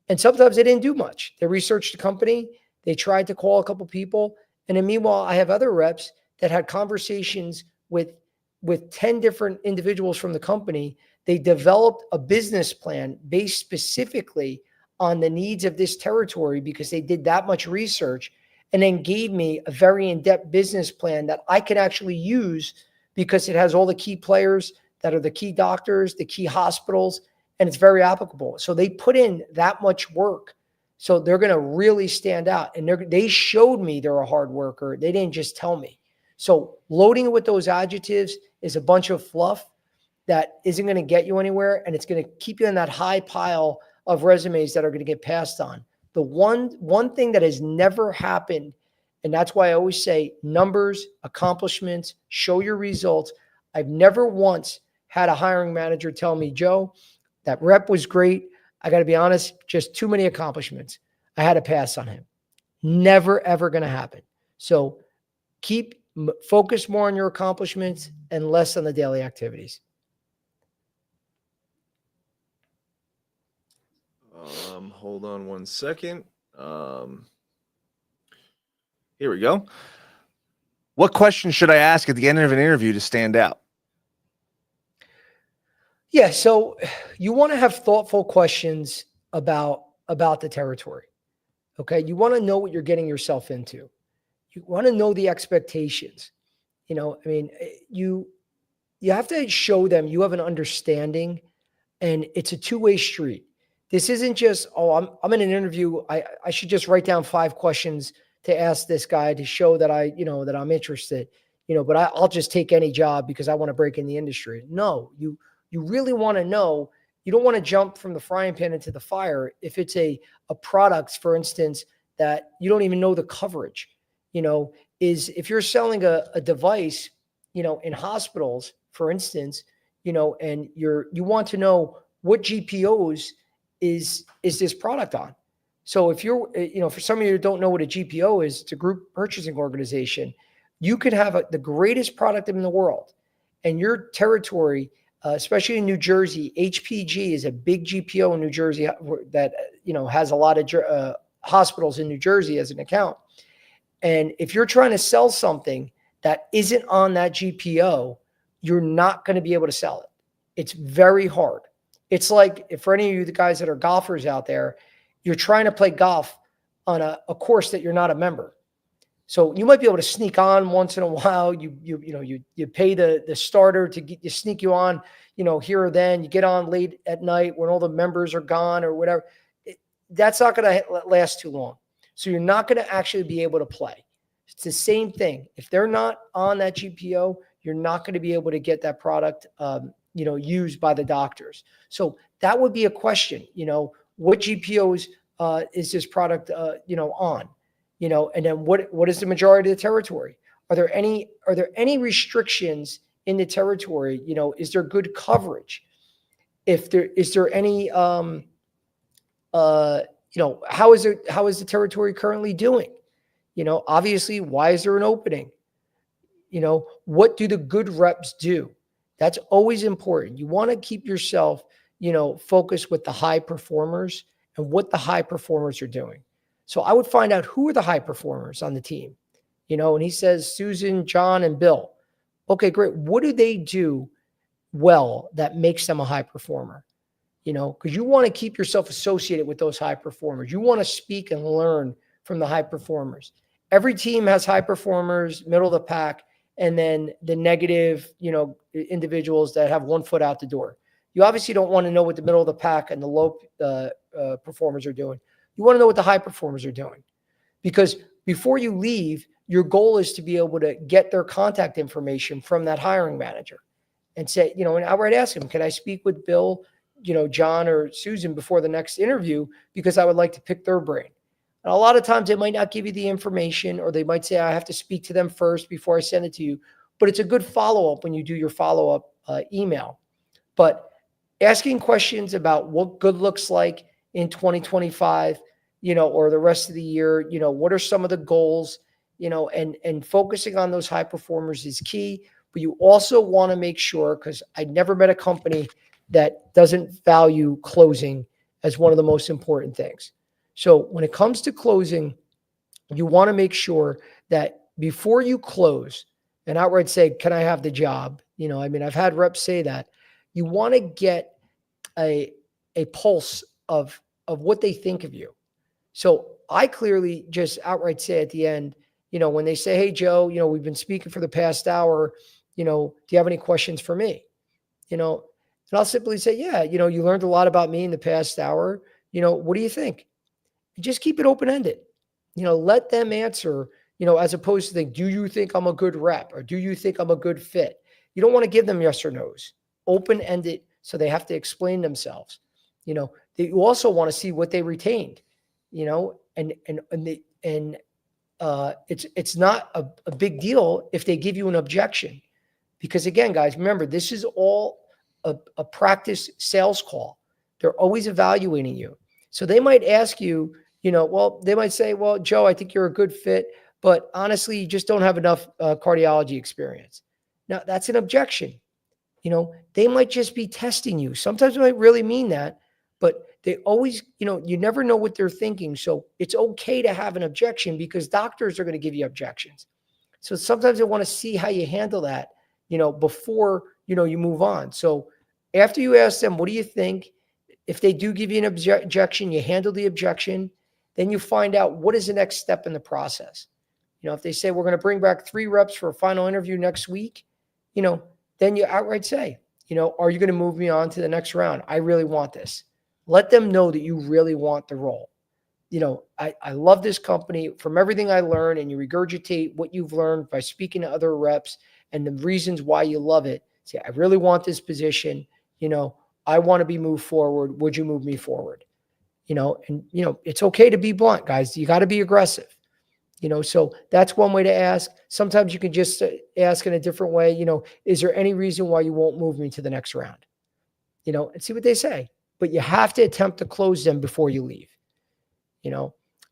And sometimes they didn't do much. They researched the company. They tried to call a couple people. And then meanwhile, I have other reps that had conversations with 10 different individuals from the company. They developed a business plan based specifically on the needs of this territory because they did that much research, and then gave me a very in-depth business plan that I could actually use because it has all the key players that are the key doctors, the key hospitals, and it's very applicable. So they put in that much work. So they're going to really stand out. And they showed me they're a hard worker. They didn't just tell me. So loading it with those adjectives is a bunch of fluff that isn't going to get you anywhere. And it's going to keep you in that high pile of resumes that are going to get passed on. The one thing that has never happened, and that's why I always say numbers, accomplishments, show your results. I've never once had a hiring manager tell me, "Joe, that rep was great. I got to be honest, just too many accomplishments. I had to pass on him." Never, ever going to happen. So focus more on your accomplishments and less on the daily activities. Hold on one second. Here we go. What question should I ask at the end of an interview to stand out? Yeah, so you want to have thoughtful questions about the territory. Okay, you want to know what you're getting yourself into. You want to know the expectations. I mean, you have to show them you have an understanding, and it's a two-way street. This isn't just, "Oh, I'm in an interview. I should just write down 5 questions to ask this guy to show that that I'm interested. But I'll just take any job because I want to break in the industry." No, you really want to know. You don't want to jump from the frying pan into the fire if it's a product, for instance, that you don't even know the coverage. Is if you're selling a device, in hospitals, for instance, and you want to know what GPOs is this product on. So if you're, for some of you who don't know what a GPO is, it's a group purchasing organization. You could have the greatest product in the world, and your territory, especially in New Jersey, HPG is a big GPO in New Jersey that has a lot of hospitals in New Jersey as an account. And if you're trying to sell something that isn't on that GPO, you're not going to be able to sell it. It's very hard. It's like, if for any of you the guys that are golfers out there, you're trying to play golf on a course that you're not a member. So you might be able to sneak on once in a while. You pay the starter to sneak you on, here or then. You get on late at night when all the members are gone or whatever. That's not going to last too long. So you're not going to actually be able to play. It's the same thing. If they're not on that GPO, you're not going to be able to get that product, used by the doctors. So that would be a question. What GPOs is this product, on? And then what is the majority of the territory? Are there any restrictions in the territory? Is there good coverage? Is there any how is the territory currently doing? Obviously, why is there an opening? What do the good reps do? That's always important. You want to keep yourself, focused with the high performers and what the high performers are doing. So I would find out who are the high performers on the team, and he says Susan, John, and Bill. Okay, great. What do they do well that makes them a high performer? Because you want to keep yourself associated with those high performers. You want to speak and learn from the high performers. Every team has high performers, middle of the pack, and then the negative, individuals that have one foot out the door. You obviously don't want to know what the middle of the pack and the low performers are doing. You want to know what the high performers are doing, because before you leave, your goal is to be able to get their contact information from that hiring manager. and say, and outright ask them, can I speak with Bill, John or Susan before the next interview because I would like to pick their brain. And a lot of times they might not give you the information, or they might say, I have to speak to them first before I send it to you. But it's a good follow up when you do your follow up email. But asking questions about what good looks like in 2025, or the rest of the year, what are some of the goals, and focusing on those high performers is key. But you also want to make sure, because I never met a company that doesn't value closing as one of the most important things. So when it comes to closing, you want to make sure that before you close and outright say, can I have the job? I've had reps say that. You want to get a pulse of what they think of you. So I clearly just outright say at the end, when they say, hey, Joe, we've been speaking for the past hour, do you have any questions for me? And I'll simply say, yeah, you learned a lot about me in the past hour. What do you think? And just keep it open ended. Let them answer, as opposed to think, do you think I'm a good rep, or do you think I'm a good fit? You don't want to give them yes or no's. Open ended, so they have to explain themselves. You also want to see what they retained, and it's not a big deal if they give you an objection, because again, guys, remember, this is all a practice sales call. They're always evaluating you. So they might ask you, they might say, well, Joe, I think you're a good fit, but honestly, you just don't have enough cardiology experience. Now, that's an objection. They might just be testing you. Sometimes they might really mean that, but they always, you never know what they're thinking. So it's okay to have an objection, because doctors are going to give you objections. So sometimes they want to see how you handle that, before, you move on. So after you ask them, what do you think? If they do give you an objection, you handle the objection. Then you find out what is the next step in the process. If they say, we're going to bring back 3 reps for a final interview next week, then you outright say, are you going to move me on to the next round? I really want this. Let them know that you really want the role. I love this company. From everything I learned, and you regurgitate what you've learned by speaking to other reps and the reasons why you love it. Say, I really want this position. I want to be moved forward. Would you move me forward? It's okay to be blunt, guys. You got to be aggressive. So that's one way to ask. Sometimes you can just ask in a different way. Is there any reason why you won't move me to the next round? And see what they say. But you have to attempt to close them before you leave.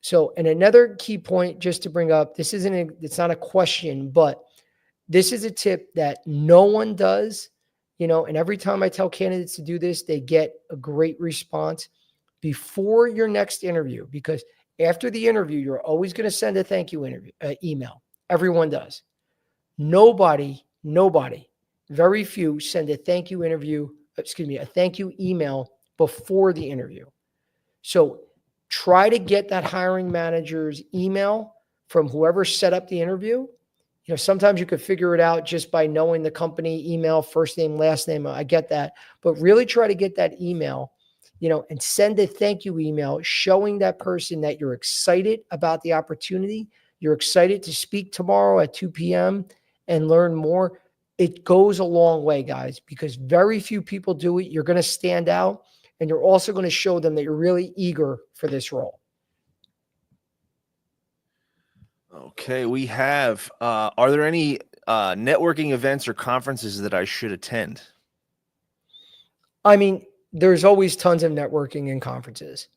So, and another key point just to bring up, it's not a question, but this is a tip that no one does, and every time I tell candidates to do this, they get a great response before your next interview, because after the interview, you're always going to send a thank you email. Everyone does. Nobody, very few send a thank you email before the interview. So try to get that hiring manager's email from whoever set up the interview. Sometimes you could figure it out just by knowing the company email, first name, last name. I get that. But really try to get that email, and send a thank you email showing that person that you're excited about the opportunity. You're excited to speak tomorrow at 2 p.m. and learn more. It goes a long way, guys, because very few people do it. You're going to stand out, and you're also going to show them that you're really eager for this role. Okay, we have. Are there any networking events or conferences that I should attend? There's always tons of networking and conferences,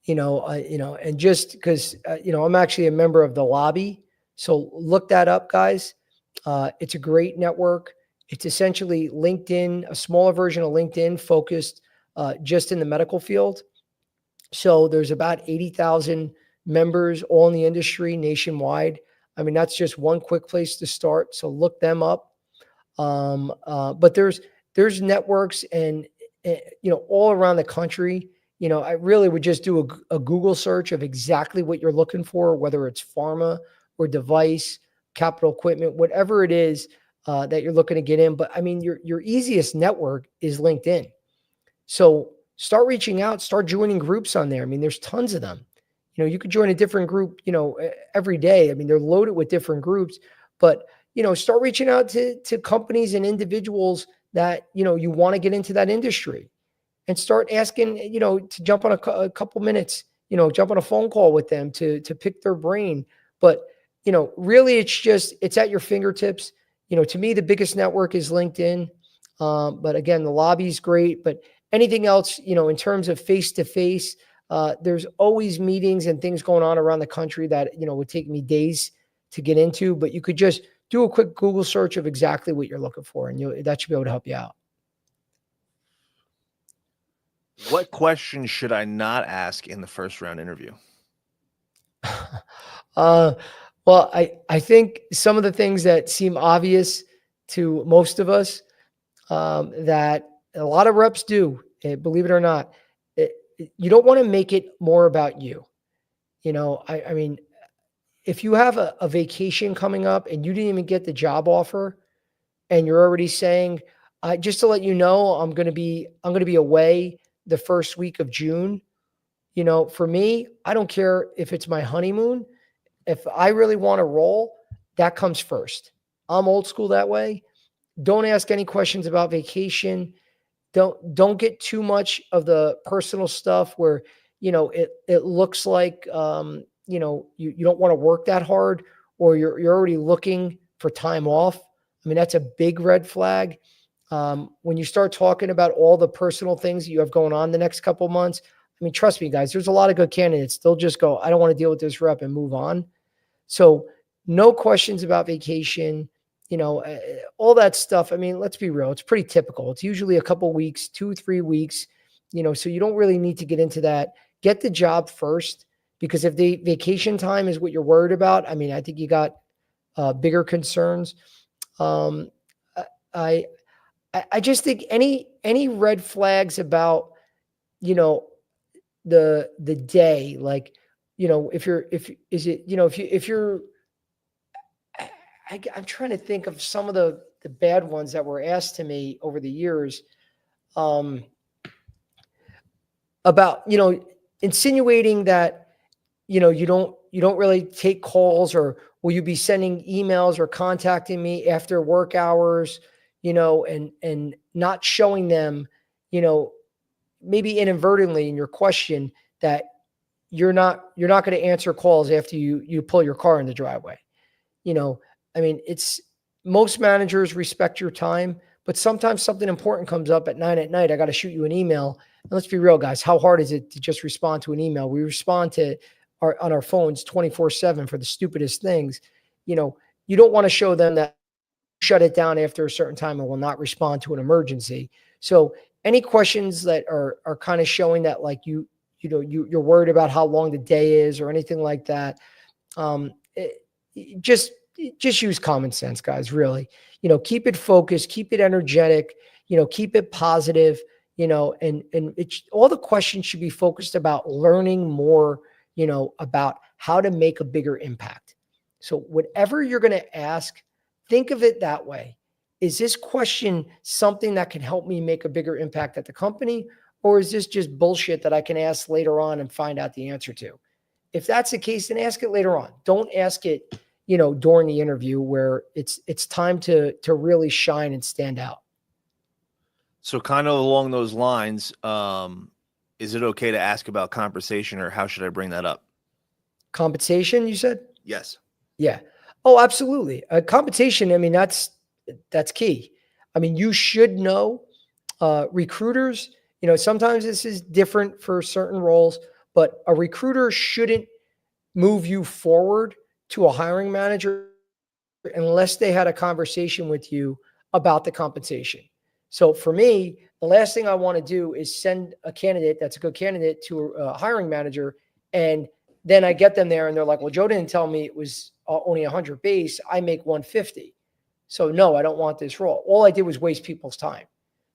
and just because, I'm actually a member of the lobby. So look that up, guys. It's a great network. It's essentially LinkedIn, a smaller version of LinkedIn focused just in the medical field. So there's about 80,000 members all in the industry nationwide. That's just one quick place to start. So look them up. But there's networks and all around the country. I really would just do a Google search of exactly what you're looking for, whether it's pharma or device, capital equipment, whatever it is that you're looking to get in. But your easiest network is LinkedIn. So start reaching out, start joining groups on there. There's tons of them. You could join a different group, every day. They're loaded with different groups, but, start reaching out to companies and individuals that, you want to get into that industry, and start asking, to jump on a couple minutes, jump on a phone call with them to pick their brain. But, really it's at your fingertips. To me, the biggest network is LinkedIn. But again, the lobby's great, but anything else, in terms of face to face, there's always meetings and things going on around the country that, would take me days to get into, but you could just do a quick Google search of exactly what you're looking for, and that should be able to help you out. What questions should I not ask in the first round interview? uh, well, I think some of the things that seem obvious to most of us, that a lot of reps do, believe it or not, you don't want to make it more about you. I mean, if you have a vacation coming up and you didn't even get the job offer, and you're already saying, just to let you know, I'm going to be away the first week of June. For me, I don't care if it's my honeymoon. If I really want to roll, that comes first. I'm old school that way. Don't ask any questions about vacation. Don't get too much of the personal stuff where, it looks like, you don't want to work that hard, or you're already looking for time off. I mean, that's a big red flag. When you start talking about all the personal things that you have going on the next couple of months, I mean, trust me, guys, there's a lot of good candidates. They'll just go, I don't want to deal with this rep, and move on. So no questions about vacation, all that stuff. I mean, let's be real. It's pretty typical. It's usually a couple weeks, 2, 3 weeks, so you don't really need to get into that. Get the job first, because if the vacation time is what you're worried about, I mean, I think you got bigger concerns. Um, I, I just think any red flags about, you know, the day, like, if you're, if is it, if you're, I'm trying to think of some of the bad ones that were asked to me over the years, um, about, insinuating that, you don't really take calls, or will you be sending emails or contacting me after work hours, and not showing them, you know, maybe inadvertently in your question, that you're not going to answer calls after you pull your car in the driveway. you know, I mean, it's most managers respect your time, but sometimes something important comes up at 9 at night. I got to shoot you an email. And let's be real, guys. How hard is it to just respond to an email? We respond to on our phones 24/7 for the stupidest things. You know, you don't want to show them that shut it down after a certain time and will not respond to an emergency. So any questions that are kind of showing that, like, you're worried about how long the day is or anything like that, um, just use common sense, guys. Really, keep it focused, keep it energetic, keep it positive, and it's all the questions should be focused about learning more, about how to make a bigger impact. So whatever you're going to ask, think of it that way. Is this question something that can help me make a bigger impact at the company? Or is this just bullshit that I can ask later on and find out the answer to? If that's the case, then ask it later on. Don't ask it, during the interview where it's time to really shine and stand out. So kind of along those lines, is it okay to ask about compensation, or how should I bring that up? Compensation, you said? Yes. Yeah. Oh, absolutely. Compensation, I mean, that's key. I mean, you should know, recruiters, sometimes this is different for certain roles, but a recruiter shouldn't move you forward to a hiring manager unless they had a conversation with you about the compensation. So for me, the last thing I want to do is send a candidate that's a good candidate to a hiring manager, and then I get them there and they're like, well, Joe didn't tell me it was only 100 base. I make 150. So no, I don't want this role. All I did was waste people's time.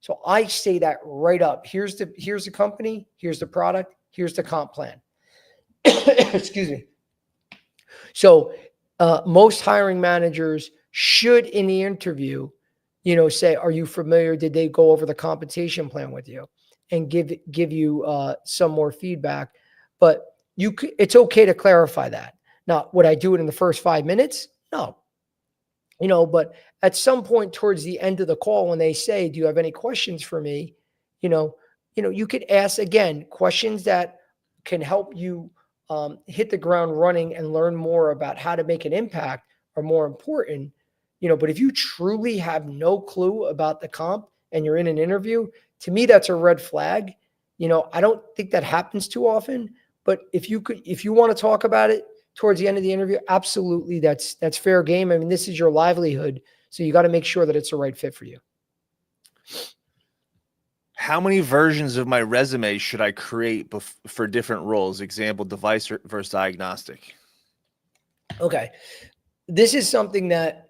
So I say that right up. Here's the company, here's the product, here's the comp plan. Excuse me. So most hiring managers should, in the interview, say, "Are you familiar? Did they go over the compensation plan with you?" And give you some more feedback. But it's okay to clarify that. Now, would I do it in the first 5 minutes? No. But at some point towards the end of the call, when they say, do you have any questions for me? You know, you could ask again questions that can help you hit the ground running and learn more about how to make an impact are more important. But if you truly have no clue about the comp and you're in an interview, to me, that's a red flag. I don't think that happens too often, but if you want to talk about it towards the end of the interview, absolutely, that's fair game. I mean, this is your livelihood, so you got to make sure that it's the right fit for you. How many versions of my resume should I create for different roles? Example, device versus diagnostic. Okay, this is something that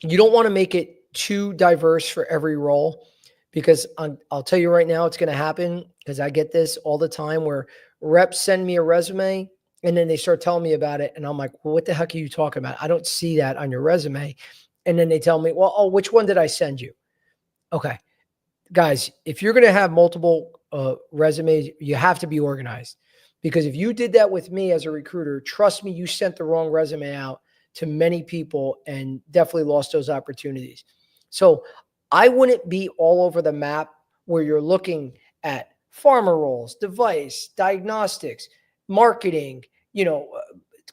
you don't want to make it too diverse for every role, because I'll tell you right now, it's going to happen, because I get this all the time where reps send me a resume and then they start telling me about it. And I'm like, well, what the heck are you talking about? I don't see that on your resume. And then they tell me, well, oh, which one did I send you? Okay, guys, if you're going to have multiple resumes, you have to be organized, because if you did that with me as a recruiter, trust me, you sent the wrong resume out to many people and definitely lost those opportunities. So I wouldn't be all over the map where you're looking at pharma roles, device, diagnostics, marketing,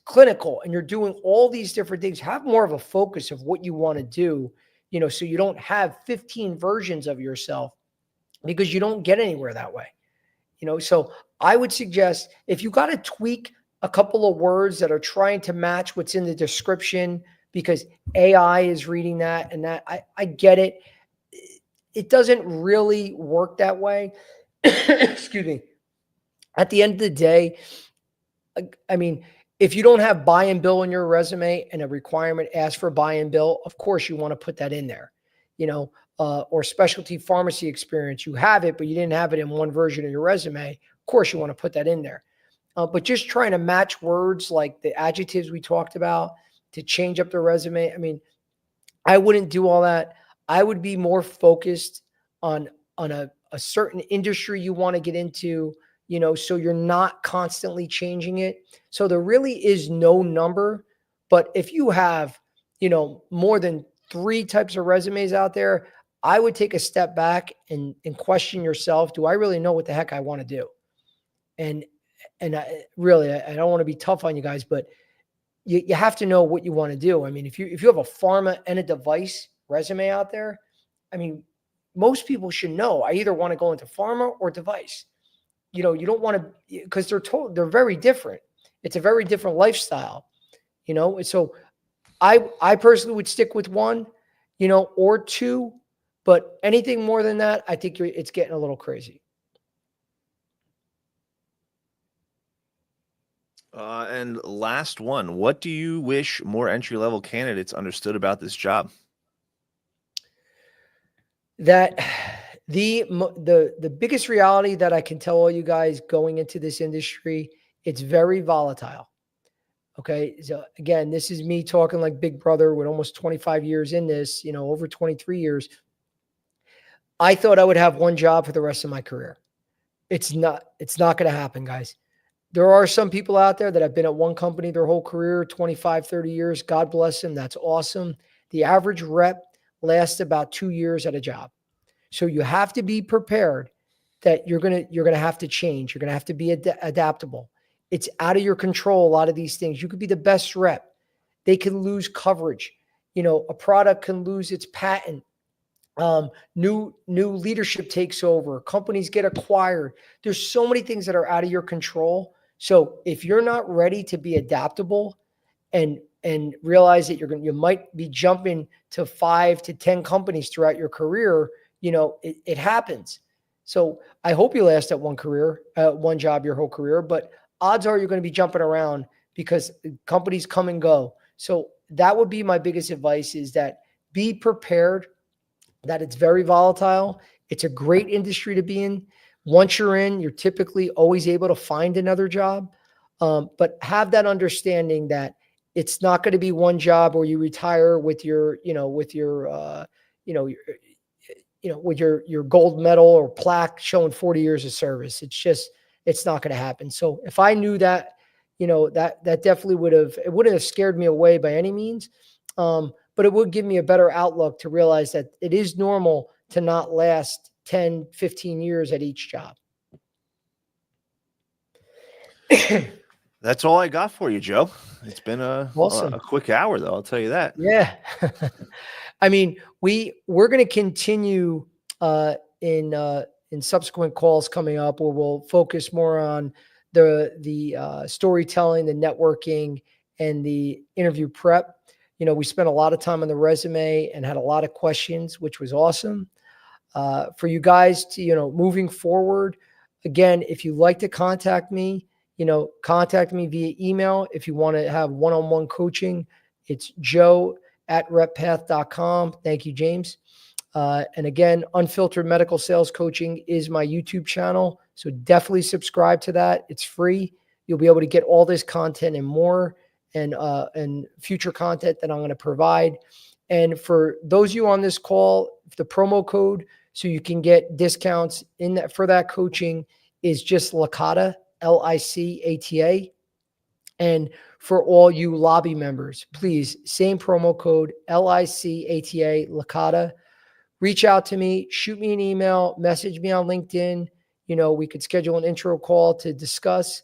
clinical, and you're doing all these different things. Have more of a focus of what you want to do, so you don't have 15 versions of yourself, because you don't get anywhere that way. So I would suggest, if you got to tweak a couple of words that are trying to match what's in the description, because AI is reading that, and that I get it. It doesn't really work that way. Excuse me. At the end of the day, I mean, if you don't have buy and bill in your resume and a requirement asks for buy and bill, of course you want to put that in there, or specialty pharmacy experience. You have it, but you didn't have it in one version of your resume. Of course you want to put that in there. But just trying to match words like the adjectives we talked about to change up the resume, I mean, I wouldn't do all that. I would be more focused on a certain industry you want to get into, so you're not constantly changing it. So there really is no number, but if you have, more than 3 types of resumes out there, I would take a step back and question yourself, do I really know what the heck I want to do? And I don't want to be tough on you guys, but you have to know what you want to do. I mean, if you have a pharma and a device resume out there, I mean, most people should know I either want to go into pharma or device. You don't want to, because they're very different. It's a very different lifestyle, And so I personally would stick with one, or two, but anything more than that, I think it's getting a little crazy. And last one, what do you wish more entry-level candidates understood about this job? That the biggest reality that I can tell all you guys going into this industry, it's very volatile. Okay. So again, this is me talking like big brother with almost 25 years in this, over 23 years. I thought I would have one job for the rest of my career. It's not going to happen, guys. There are some people out there that have been at one company their whole career, 25, 30 years. God bless them. That's awesome. The average rep lasts about 2 years at a job. So you have to be prepared that you're gonna have to change. You're gonna have to be adaptable. It's out of your control. A lot of these things. You could be the best rep. They can lose coverage. A product can lose its patent. New leadership takes over. Companies get acquired. There's so many things that are out of your control. So if you're not ready to be adaptable and realize that you might be jumping to 5 to 10 companies throughout your career, it happens. So I hope you last at one job your whole career, but odds are you're going to be jumping around because companies come and go. So that would be my biggest advice, is that be prepared that it's very volatile. It's a great industry to be in. Once you're in, you're typically always able to find another job. But have that understanding that it's not going to be one job where you retire with your gold medal or plaque showing 40 years of service. It's not going to happen. So if I knew that, that definitely it wouldn't have scared me away by any means. But but it would give me a better outlook to realize that it is normal to not last 10, 15 years at each job. That's all I got for you, Joe. It's been Awesome. a quick hour, though. I'll tell you that. Yeah. I mean, we're going to continue in subsequent calls coming up, where we'll focus more on the storytelling, the networking, and the interview prep. We spent a lot of time on the resume and had a lot of questions, which was awesome. For you guys to, moving forward, again, if you'd like to contact me, contact me via email. If you want to have one-on-one coaching, it's joe@reppath.com. Thank you, James. And again, Unfiltered Medical Sales Coaching is my YouTube channel. So definitely subscribe to that. It's free. You'll be able to get all this content and more, and future content that I'm going to provide. And for those of you on this call, the promo code so you can get discounts in that for that coaching is just Licata, Licata. And for all you lobby members, please, same promo code, Licata, Licata. Reach out to me, shoot me an email, message me on LinkedIn. We could schedule an intro call to discuss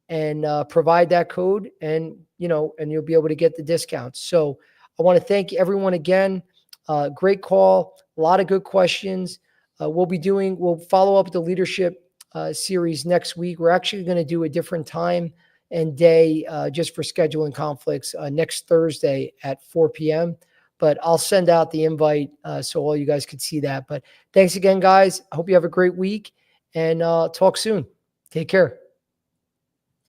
and provide that code, and you'll be able to get the discounts. So I want to thank everyone again. Great call, a lot of good questions. We'll follow up the leadership series next week. We're actually going to do a different time and day just for scheduling conflicts next Thursday at 4 p.m. But I'll send out the invite so all you guys can see that. But thanks again, guys. I hope you have a great week, and talk soon. Take care.